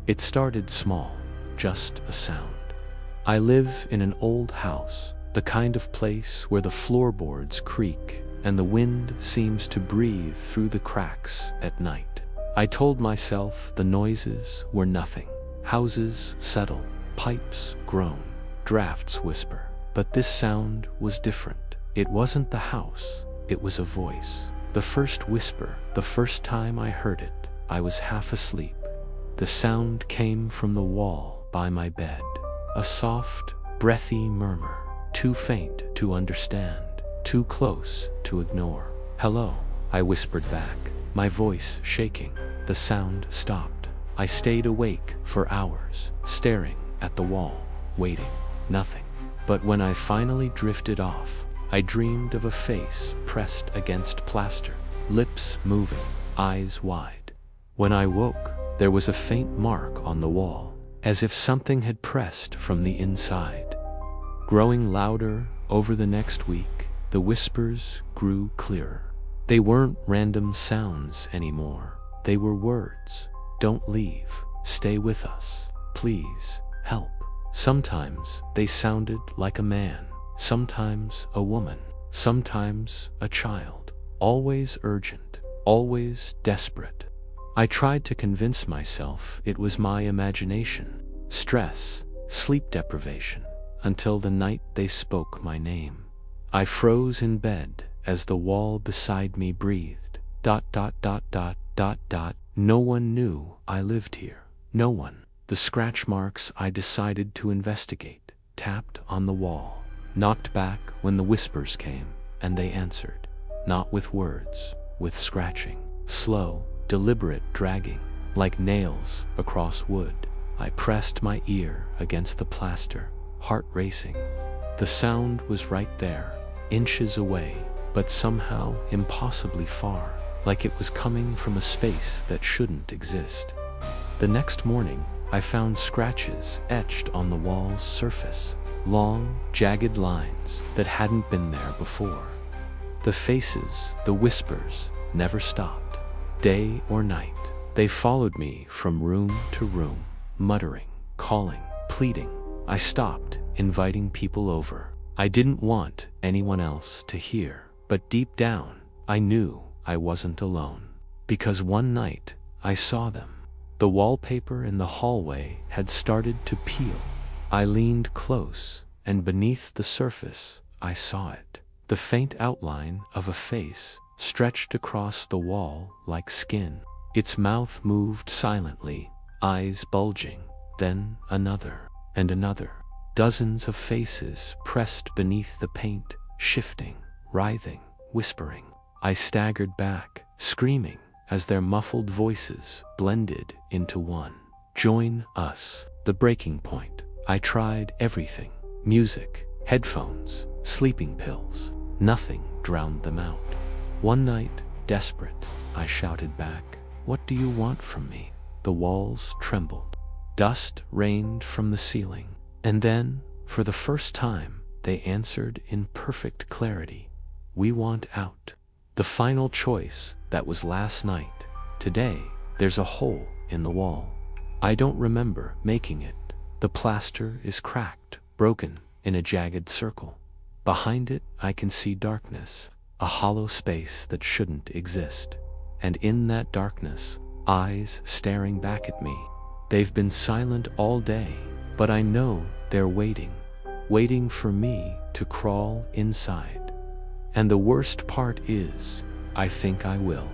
It started small, just a sound. I live in an old house, the kind of place where the floorboards creak and the wind seems to breathe through the cracks at night. I told myself the noises were nothing. Houses settle, pipes groan, drafts whisper. But this sound was different. It wasn't the house, it was a voice. The first whisper, the first time I heard it, I was half asleep. The sound came from the wall by my bed. A soft, breathy murmur, too faint to understand, too close to ignore. "Hello," I whispered back, my voice shaking. The sound stopped. I stayed awake for hours, staring at the wall, waiting. Nothing. But when I finally drifted off, I dreamed of a face pressed against plaster, lips moving, eyes wide. When I woke, there was a faint mark on the wall, as if something had pressed from the inside. Growing louder over the next week, the whispers grew clearer. They weren't random sounds anymore. They were words. "Don't leave. Stay with us. Please, help." Sometimes they sounded like a man, sometimes a woman, sometimes a child. Always urgent, always desperate. I tried to convince myself it was my imagination, stress, sleep deprivation, until the night they spoke my name. I froze in bed as the wall beside me breathed. ... No one knew I lived here. No one. The scratch marks I decided to investigate, tapped on the wall, knocked back when the whispers came, and they answered. Not with words, with scratching. Slow, deliberate dragging, like nails across wood. I pressed my ear against the plaster, heart racing. The sound was right there, inches away, but somehow impossibly far, like it was coming from a space that shouldn't exist. The next morning, I found scratches etched on the wall's surface, long, jagged lines that hadn't been there before. The faces, the whispers, never stopped. Day or night, they followed me from room to room, muttering, calling, pleading. I stopped inviting people over. I didn't want anyone else to hear, but deep down, I knew I wasn't alone. Because one night, I saw them. The wallpaper in the hallway had started to peel. I leaned close, and beneath the surface, I saw it. The faint outline of a face stretched across the wall like skin. Its mouth moved silently, eyes bulging, then another, and another. Dozens of faces pressed beneath the paint, shifting, writhing, whispering. I staggered back, screaming, as their muffled voices blended into one. Join us. The breaking point. I tried everything. Music, headphones, sleeping pills. Nothing drowned them out. One night, desperate, I shouted back, "What do you want from me?" The walls trembled. Dust rained from the ceiling. And then, for the first time, they answered in perfect clarity. "We want out." The final choice, that was last night. Today, there's a hole in the wall. I don't remember making it. The plaster is cracked, broken, in a jagged circle. Behind it, I can see darkness, a hollow space that shouldn't exist. And in that darkness, eyes staring back at me. They've been silent all day, but I know they're waiting for me to crawl inside. And the worst part is, I think I will.